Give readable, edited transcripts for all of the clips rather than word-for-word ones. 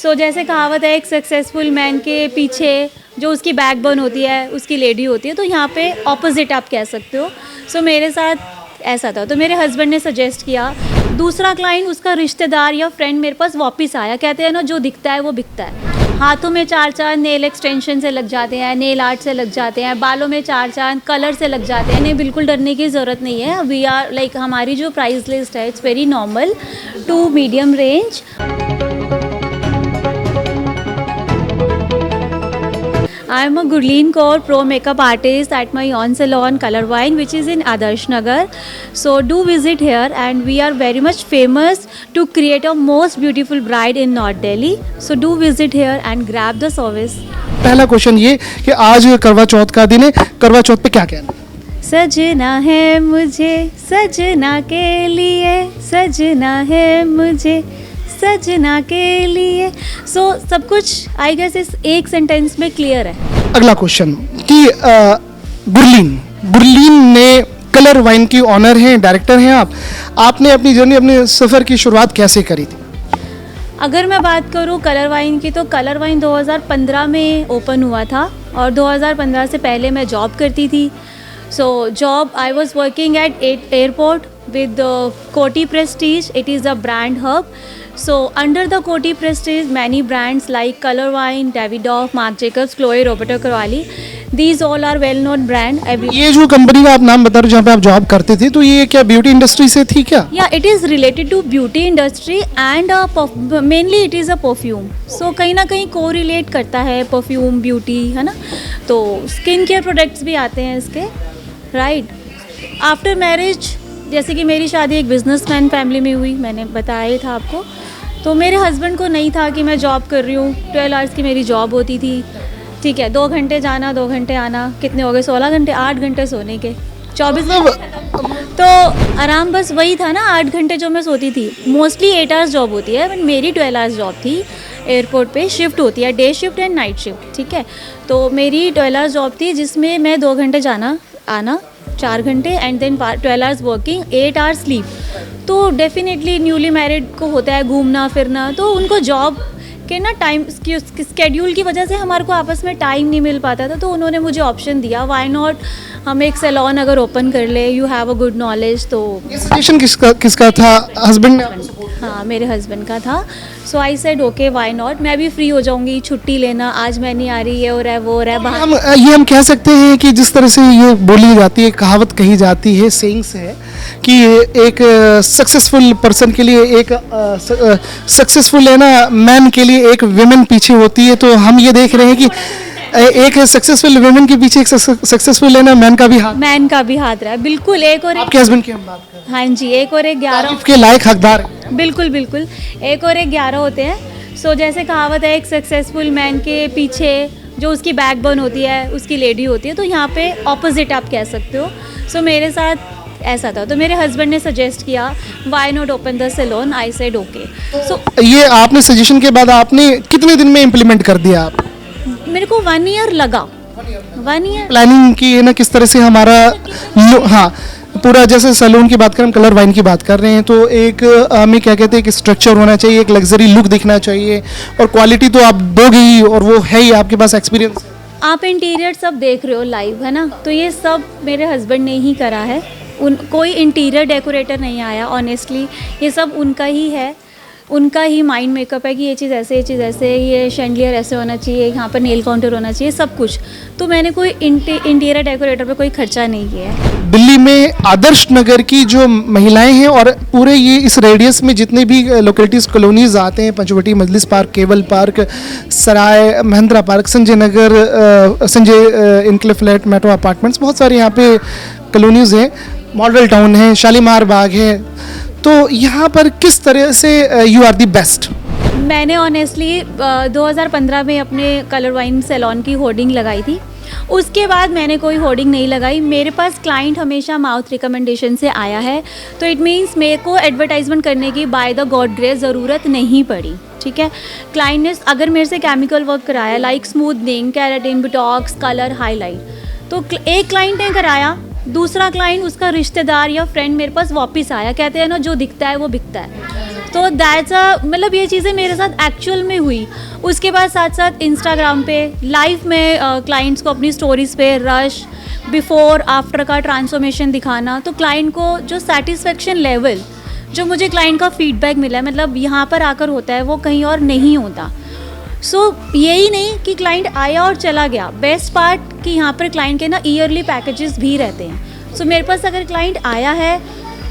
सो जैसे कहावत है, एक सक्सेसफुल मैन के पीछे जो उसकी बैकबोन होती है उसकी लेडी होती है, तो यहाँ पे ऑपोजिट आप कह सकते हो। सो मेरे साथ ऐसा था, तो मेरे हस्बैंड ने सजेस्ट किया। दूसरा क्लाइंट उसका रिश्तेदार या फ्रेंड मेरे पास वापस आया, कहते हैं ना जो दिखता है वो बिकता है। हाथों में 4 चांद नेल एक्सटेंशन से लग जाते हैं, नेल आर्ट से लग जाते हैं, बालों में 4 चांद कलर से लग जाते हैं। नहीं, बिल्कुल डरने की ज़रूरत नहीं है। वी आर लाइक, हमारी जो प्राइस लिस्ट है it's very normal to medium range. I am a Gurleen Kaur Pro Makeup Artist at my own salon Colorvine, which is in Adarsh Nagar. So do visit here, and we are very much famous to create a most beautiful bride in North Delhi. So do visit here and grab the service. पहला question ये कि आज करवा चौथ का दिन है, करवा चौथ पे क्या कहना है? सजना है मुझे सजना के लिए, सजना है मुझे सजना के लिए। सो सब कुछ आई गेस इस एक सेंटेंस में क्लियर है। अगला क्वेश्चन कि गुरलीन ने कलर वाइन की ऑनर हैं, डायरेक्टर हैं आप। आपने अपनी जर्नी, अपने सफ़र की शुरुआत कैसे करी थी? अगर मैं बात करूँ कलर वाइन की, तो कलर वाइन 2015 में ओपन हुआ था और 2015 से पहले मैं जॉब करती थी। So job I was working at airport with the Coty Prestige. It is a brand hub. So under the Coty Prestige, many brands like Colorvine, Davidoff, Marc Jacobs, Chloe, Roberto Cavalli. These all are well-known brand. ये जो company का आप नाम बता रहे हो जहाँ पे आप जॉब करते थे, तो ये क्या ब्यूटी इंडस्ट्री से थी क्या? Yeah, it is related to beauty industry and mainly it is a perfume. So कहीं ना कहीं co-relate करता है perfume, beauty, है ना? तो स्किन केयर प्रोडक्ट्स भी आते हैं इसके, right? आफ्टर मैरिज, जैसे कि मेरी शादी एक बिजनेसमैन फैमिली में हुई, मैंने बताया ही था आपको। तो मेरे हस्बैंड को नहीं था कि मैं जॉब कर रही हूँ। 12 आवर्स की मेरी जॉब होती थी, ठीक है, 2 घंटे जाना 2 घंटे आना, कितने हो गए 16 घंटे, 8 घंटे सोने के, 24 तो आराम बस वही था ना, 8 घंटे जो मैं सोती थी। मोस्टली 8 आवर्स जॉब होती है, बट मेरी 12 आवर्स जॉब थी। एयरपोर्ट पे शिफ्ट होती है, day shift and night shift, ठीक है। तो मेरी 12 आवर्स जॉब थी जिसमें मैं 2 घंटे जाना आना, 4 घंटे and then 12 hours working, 8 hours sleep. तो डेफिनेटली न्यूली मैरिड को होता है घूमना फिरना, तो उनको जॉब के ना टाइम स्केड्यूल की वजह से हमारे को आपस में टाइम नहीं मिल पाता था। तो उन्होंने मुझे ऑप्शन दिया, व्हाई नॉट हम एक सैलून अगर ओपन कर ले, you have a good knowledge. तो ये सजेशन किसका था? हस्बैंड ने? हाँ, मेरे हस्बैंड का था। So I said okay, why not, मैं भी फ्री हो जाऊंगी, छुट्टी लेना, आज मैं नहीं आ रही, ये हो रहा है वो हो रहा है बाहर। हम कह सकते हैं कि जिस तरह से ये बोली जाती है, कहावत कही जाती है, सेइंग्स है कि एक सक्सेसफुल पर्सन के लिए, एक सक्सेसफुल है ना मैन के लिए एक विमेन पीछे होती है। तो हम ये देख रहे हैं कि एक सक्सेसफुल वुमेन के पीछे एक सक्सेसफुल है ना मैन का भी हाथ रहा है। बिल्कुल, एक और एक आपके हस्बैंड की हम बात कर रहे हैं। हाँ जी, एक और एक 11 के लायक हकदार। बिल्कुल बिल्कुल, एक और एक 11 होते हैं। सो जैसे कहावत है, एक सक्सेसफुल मैन के पीछे जो उसकी बैकबोन होती है उसकी लेडी होती है, तो यहाँ पे ऑपोजिट आप कह सकते हो। सो मेरे साथ ऐसा था, तो मेरे हस्बैंड ने सजेस्ट किया, why not open the salon. I said okay. So ये आपने सजेशन के बाद आपने कितने दिन में इम्प्लीमेंट कर दिया? आप मेरे को 1 ईयर लगा। 1 ईयर प्लानिंग की है ना, किस तरह से हमारा हाँ पूरा, जैसे सैलून की बात करें, हम कलर वाइन की बात कर रहे हैं, तो एक हमें क्या कहते हैं कि स्ट्रक्चर होना चाहिए, एक लग्जरी लुक दिखना चाहिए, और क्वालिटी तो आप दोगे ही, और वो है ही, आपके पास एक्सपीरियंस। आप इंटीरियर सब देख रहे हो लाइव, है ना, तो ये सब मेरे हस्बैंड ने ही करा है। कोई इंटीरियर डेकोरेटर नहीं आया, ऑनेस्टली ये सब उनका ही है, उनका ही माइंड मेकअप है कि ये चीज़ ऐसे, ये चीज़ ऐसे, ये शैंडलियर ऐसे होना चाहिए, यहाँ पर नेल काउंटर होना चाहिए, सब कुछ। तो मैंने कोई इंटीरियर डेकोरेटर पे कोई खर्चा नहीं किया है। दिल्ली में आदर्श नगर की जो महिलाएं हैं, और पूरे ये इस रेडियस में जितने भी लोकेलिटीज़ कॉलोनीज आते हैं, Panchvati, Majlis park, Keval park, Sarai, Mahendra park, Sanjay Nagar, Sanjay enclave flat, metro apartments, बहुत सारे यहाँ पे कॉलोनीज हैं, मॉडल टाउन है, शालीमार बाग है। तो यहाँ पर किस तरह से यू आर दी बेस्ट? मैंने ऑनेस्टली 2015 में अपने कलर वाइन सैलून की होर्डिंग लगाई थी। उसके बाद मैंने कोई होर्डिंग नहीं लगाई। मेरे पास क्लाइंट हमेशा माउथ रिकमेंडेशन से आया है, तो इट मीन्स मेरे को एडवर्टाइजमेंट करने की बाय द गॉड ग्रेस ज़रूरत नहीं पड़ी, ठीक है। क्लाइंट ने अगर मेरे से केमिकल वर्क कराया, like smoothening, keratin, Botox, colour, highlight, तो एक क्लाइंट ने कराया, दूसरा क्लाइंट उसका रिश्तेदार या फ्रेंड मेरे पास वापस आया, कहते हैं ना जो दिखता है वो बिकता है। तो दैट्स मतलब ये चीज़ें मेरे साथ एक्चुअल में हुई। उसके बाद साथ साथ इंस्टाग्राम पे लाइव में क्लाइंट्स को अपनी स्टोरीज पे रश बिफोर आफ्टर का ट्रांसफॉर्मेशन दिखाना, तो क्लाइंट को जो सेटिस्फेक्शन लेवल जो मुझे क्लाइंट का फीडबैक मिला है, मतलब यहाँ पर आकर होता है वो कहीं और नहीं होता। सो यही नहीं कि क्लाइंट आया और चला गया, बेस्ट पार्ट कि यहाँ पर क्लाइंट के ना ईयरली पैकेजेस भी रहते हैं। सो मेरे पास अगर क्लाइंट आया है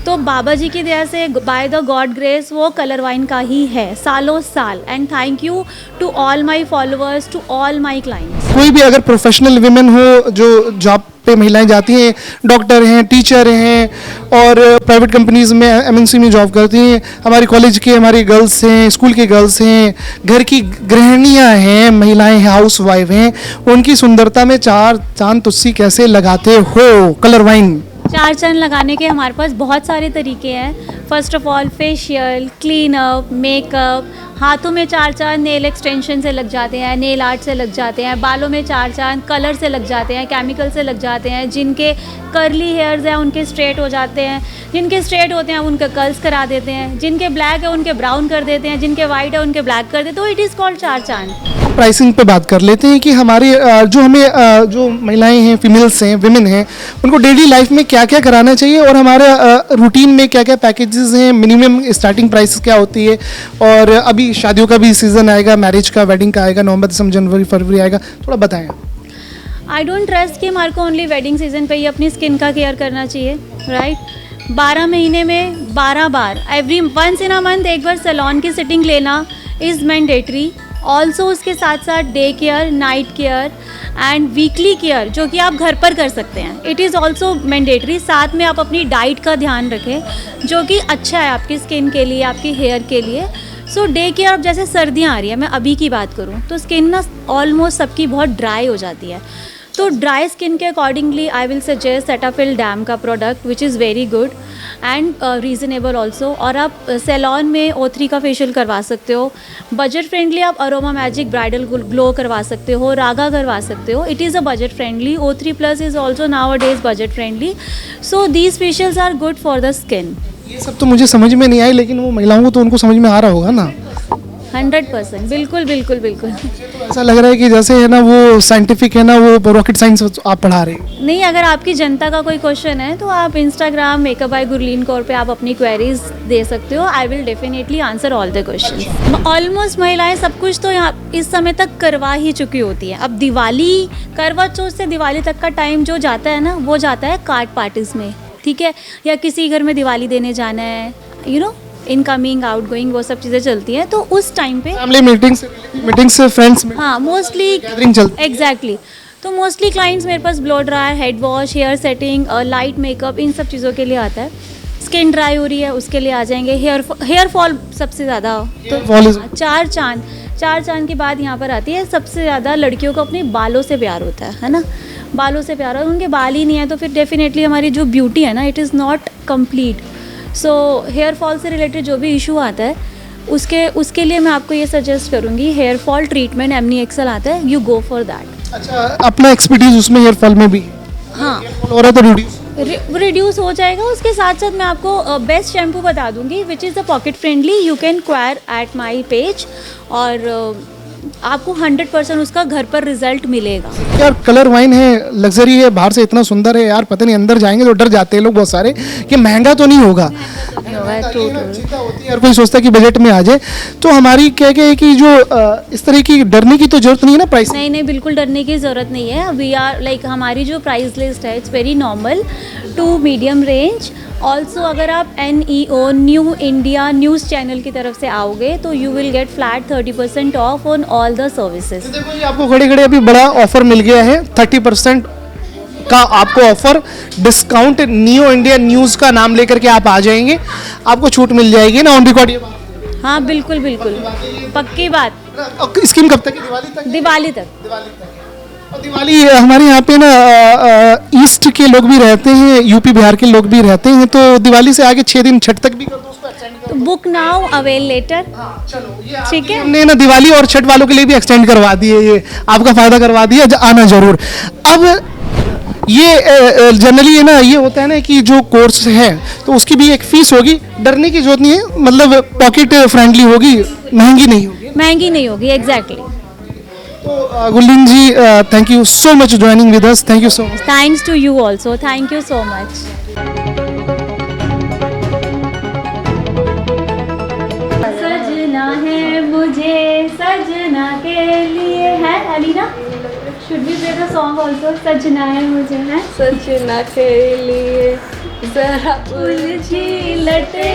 तो बाबा जी की दया से बाय द गॉड ग्रेस वो कलर वाइन का ही है सालों साल। And thank you to all my followers, to all my clients. कोई भी अगर प्रोफेशनल विमेन हो जो जॉब पे महिलाएं जाती हैं, डॉक्टर हैं, टीचर हैं और प्राइवेट कंपनीज में एमएनसी में जॉब करती हैं, हमारी कॉलेज के हमारी गर्ल्स हैं, स्कूल की गर्ल्स हैं, घर की गृहिणियां हैं, महिलाएं हैं, हाउस वाइफ हैं, उनकी सुंदरता में चार चांद तुस्सी कैसे लगाते हो कलर वाइन? चार चांद लगाने के हमारे पास बहुत सारे तरीके हैं। First of all facial, clean up, makeup, हाथों में चार चांद नेल एक्सटेंशन से लग जाते हैं, नेल आर्ट से लग जाते हैं, बालों में चार चांद कलर से लग जाते हैं, केमिकल से लग जाते हैं, जिनके कर्ली हेयर्स हैं उनके स्ट्रेट हो जाते हैं, जिनके स्ट्रेट होते हैं उनके कर्ल्स करा देते हैं, जिनके ब्लैक है उनके ब्राउन कर देते हैं, जिनके वाइट है उनके ब्लैक कर देते हैं। तो इट इज़ कॉल्ड चार चांद। प्राइसिंग पे बात कर लेते हैं कि हमारे जो हमें जो महिलाएं हैं, फीमेल्स हैं, विमेन हैं, उनको डेली लाइफ में क्या क्या कराना चाहिए और हमारे रूटीन में क्या क्या पैकेजेस हैं, मिनिमम स्टार्टिंग प्राइस क्या होती है, और अभी शादियों का भी सीज़न आएगा, मैरिज का, वेडिंग का आएगा, नवंबर दिसंबर जनवरी फरवरी आएगा, थोड़ा बताएं। आई डोंट ट्रस्ट कि हमारे को ओनली वेडिंग सीजन पे ही अपनी स्किन का केयर करना चाहिए, राइट। 12 महीने में 12 बार, every once in a month एक बार सैलून की सिटिंग लेना इज़ मैंडेटरी। ऑल्सो उसके साथ साथ day care, night care and weekly care जो कि आप घर पर कर सकते हैं, इट इज़ ऑल्सो मैंडेटरी। साथ में आप अपनी डाइट का ध्यान रखें जो कि अच्छा है आपकी स्किन के लिए, आपकी हेयर के लिए। सो डे केयर, अब जैसे सर्दियाँ आ रही है, मैं अभी की बात करूँ तो स्किन ना ऑलमोस्ट सबकी बहुत ड्राई हो जाती है। तो ड्राई स्किन के accordingly I will suggest Cetaphil डैम का product which is very good and reasonable also. और आप सैलून में O3 का फेशियल करवा सकते हो। बजट फ्रेंडली आप अरोमा मैजिक ब्राइडल ग्लो करवा सकते हो, रागा करवा सकते हो। It is a budget friendly. O3+ is also nowadays budget friendly. So these facials are good for the skin. ये सब तो मुझे समझ में नहीं आई, लेकिन वो महिलाओं को तो उनको समझ में आ रहा होगा ना? 100%, बिल्कुल बिल्कुल बिल्कुल। ऐसा लग रहा है कि जैसे है ना वो साइंटिफिक है ना, वो रॉकेट साइंस आप पढ़ा रहे हैं। नहीं, अगर आपकी जनता का कोई क्वेश्चन है तो आप Instagram makeup bye Gurleen Kaur पे आप अपनी क्वेरीज दे सकते हो। I will definitely answer all the question. Almost महिलाएं सब कुछ तो यहाँ इस समय तक करवा ही चुकी होती है। अब दिवाली, करवा चौथ से दिवाली तक का टाइम जो जाता है ना, वो जाता है कार्ड पार्टीज में, ठीक है, या किसी घर में दिवाली देने जाना है, यू नो, इनकमिंग आउटगोइंग वो सब चीज़ें चलती हैं। तो उस टाइम पे फैमिली मीटिंग्स फ्रेंड्स, हाँ मोस्टली गैदरिंग चलती है। एग्जैक्टली। तो मोस्टली क्लाइंट्स मेरे पास blow dryer, head wash, hair setting, light makeup, इन सब चीज़ों के लिए आता है। स्किन ड्राई हो रही है उसके लिए आ जाएंगे। हेयर फॉल सबसे ज़्यादा, तो चार चांद के बाद यहाँ पर आती है सबसे ज़्यादा लड़कियों को अपने बालों से प्यार होता है ना। बालों से प्यार, और उनके बाल ही नहीं है तो फिर डेफिनेटली हमारी जो ब्यूटी है ना, it is not complete. So here fall से रिलेटेड जो भी इशू आता है उसके लिए मैं आपको ये सजेस्ट करूँगी, हेयर फॉल ट्रीटमेंट एमनी एक्सल आता है, यू गो फॉर दैट। अच्छा, अपना एक्सपर्टीज उसमें हेयर फॉल में भी? हाँ, हो रहा तो रिड्यूस हो जाएगा। उसके साथ साथ मैं आपको बेस्ट शैम्पू बता दूंगी which is the pocket friendly, you can enquire at my page, और आपको 100% उसका घर पर रिजल्ट मिलेगा। यार कलर वाइन है, लग्जरी है, बाहर से इतना सुंदर है यार, पता नहीं अंदर जाएंगे तो डर जाते हैं लोग बहुत सारे कि महंगा तो नहीं होगा। चिंता होती है, हर कोई सोचता है कि बजट में आ जाए। तो हमारी क्या है कि जो इस तरह की डरने की तो जरूरत नहीं है ना प्राइस? नहीं, बिल्कुल डरने की ज़रूरत नहीं है। वी आर लाइक, हमारी जो प्राइस लिस्ट है it's very normal to medium range. Also अगर आप NEO new India news channel की तरफ से आओगे तो you will get flat 30% off on all the services. देखो जी, आपको खड़े खड़े अभी बड़ा ऑफर मिल गया है, 30% का आपको offer, discount. Neo India news का नाम लेकर के आप आ जाएंगे, आपको छूट मिल जाएगी ना, ऑन रिकॉर्ड ये बात? हाँ बिल्कुल बिल्कुल, पक्की बात। स्कीम कब तक है? दिवाली तक? दिवाली तक। और दिवाली हमारे यहाँ पे ना ईस्ट के लोग भी रहते हैं, यूपी बिहार के लोग भी रहते हैं, तो दिवाली से आगे 6 दिन छठ तक भी कर दो, उसको एक्सटेंड कर दो। Book now avail later. चलो, ये ठीक है, हमने ना दिवाली और छठ वालों के लिए भी एक्सटेंड करवा दिए, ये आपका फायदा करवा दिया, आना जरूर। अब ये जनरली है ना, ये होता है ना कि जो कोर्स है तो उसकी भी एक फीस होगी, डरने की जरूरत नहीं है, मतलब पॉकेट फ्रेंडली होगी, महंगी नहीं होगी। महंगी नहीं होगी, एग्जैक्टली। तो Gurleen ji, thank you so much joining with us, thank you so much. Thanks to you also, thank you so much. सजना है मुझे सजना के लिए है, Alina should be play the song also, सजना है मुझे है सजना के लिए जरा उलझी लटे